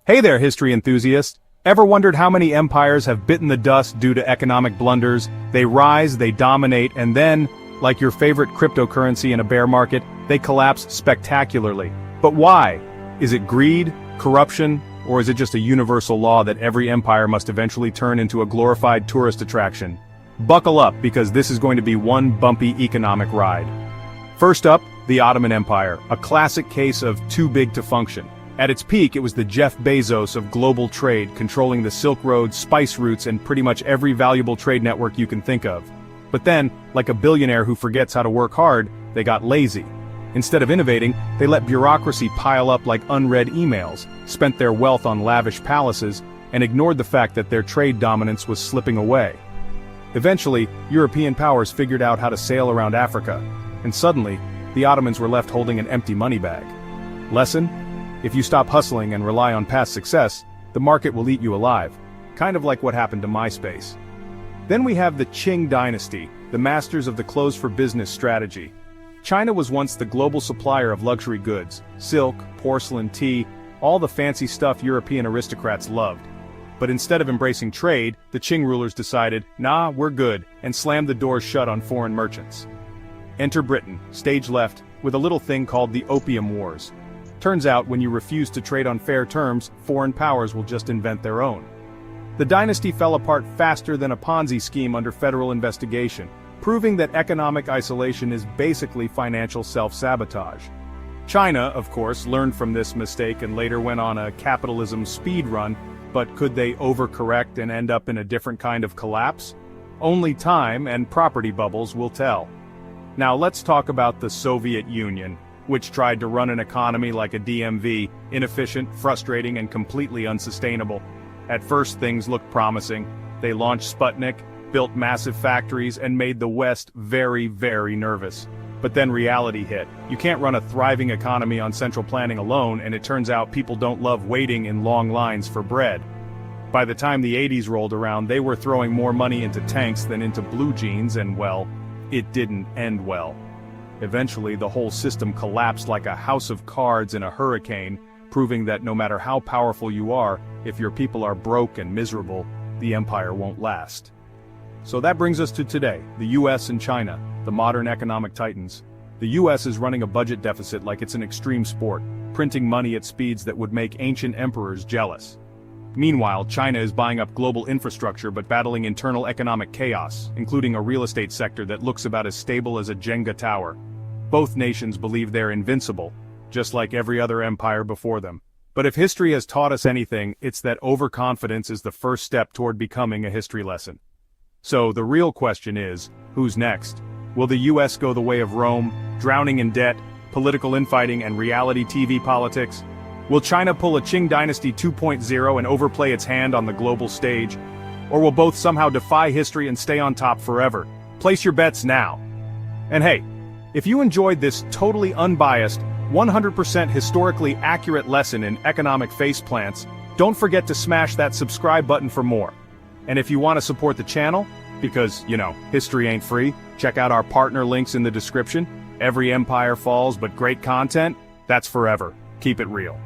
Hey there, history enthusiast! Ever wondered how many empires have bitten the dust due to economic blunders? They rise, they dominate, and then, like your favorite cryptocurrency in a bear market, they collapse spectacularly. But why? Is it greed, corruption, or is it just a universal law that every empire must eventually turn into a glorified tourist attraction? Buckle up, because this is going to be one bumpy economic ride. First up, the Ottoman Empire, a classic case of too big to function. At its peak, it was the Jeff Bezos of global trade, controlling the Silk Road, spice routes, and pretty much every valuable trade network you can think of. But then, like a billionaire who forgets how to work hard, they got lazy. Instead of innovating, they let bureaucracy pile up like unread emails, spent their wealth on lavish palaces, and ignored the fact that their trade dominance was slipping away. Eventually, European powers figured out how to sail around Africa, and suddenly, the Ottomans were left holding an empty money bag. Lesson? If you stop hustling and rely on past success, the market will eat you alive. Kind of like what happened to MySpace. Then we have the Qing dynasty, the masters of the closed-for-business strategy. China was once the global supplier of luxury goods, silk, porcelain, tea, all the fancy stuff European aristocrats loved. But instead of embracing trade, the Qing rulers decided, nah, we're good, and slammed the doors shut on foreign merchants. Enter Britain, stage left, with a little thing called the Opium Wars. Turns out, when you refuse to trade on fair terms, foreign powers will just invent their own. The dynasty fell apart faster than a Ponzi scheme under federal investigation, proving that economic isolation is basically financial self-sabotage. China, of course, learned from this mistake and later went on a capitalism speed run, but could they overcorrect and end up in a different kind of collapse? Only time and property bubbles will tell. Now let's talk about the Soviet Union, which tried to run an economy like a DMV, inefficient, frustrating, and completely unsustainable. At first things looked promising. They launched Sputnik, built massive factories, and made the West very, very nervous. But then reality hit. You can't run a thriving economy on central planning alone, and it turns out people don't love waiting in long lines for bread. By the time the 80s rolled around, they were throwing more money into tanks than into blue jeans, and well, it didn't end well. Eventually, the whole system collapsed like a house of cards in a hurricane, proving that no matter how powerful you are, if your people are broke and miserable, the empire won't last. So that brings us to today, the US and China, the modern economic titans. The US is running a budget deficit like it's an extreme sport, printing money at speeds that would make ancient emperors jealous. Meanwhile, China is buying up global infrastructure but battling internal economic chaos, including a real estate sector that looks about as stable as a Jenga tower. Both nations believe they're invincible, just like every other empire before them. But if history has taught us anything, it's that overconfidence is the first step toward becoming a history lesson. So the real question is, who's next? Will the US go the way of Rome, drowning in debt, political infighting, and reality TV politics? Will China pull a Qing Dynasty 2.0 and overplay its hand on the global stage? Or will both somehow defy history and stay on top forever? Place your bets now. And hey, if you enjoyed this totally unbiased, 100% historically accurate lesson in economic faceplants, don't forget to smash that subscribe button for more. And if you want to support the channel, because, history ain't free, check out our partner links in the description. Every empire falls, but great content, that's forever. Keep it real.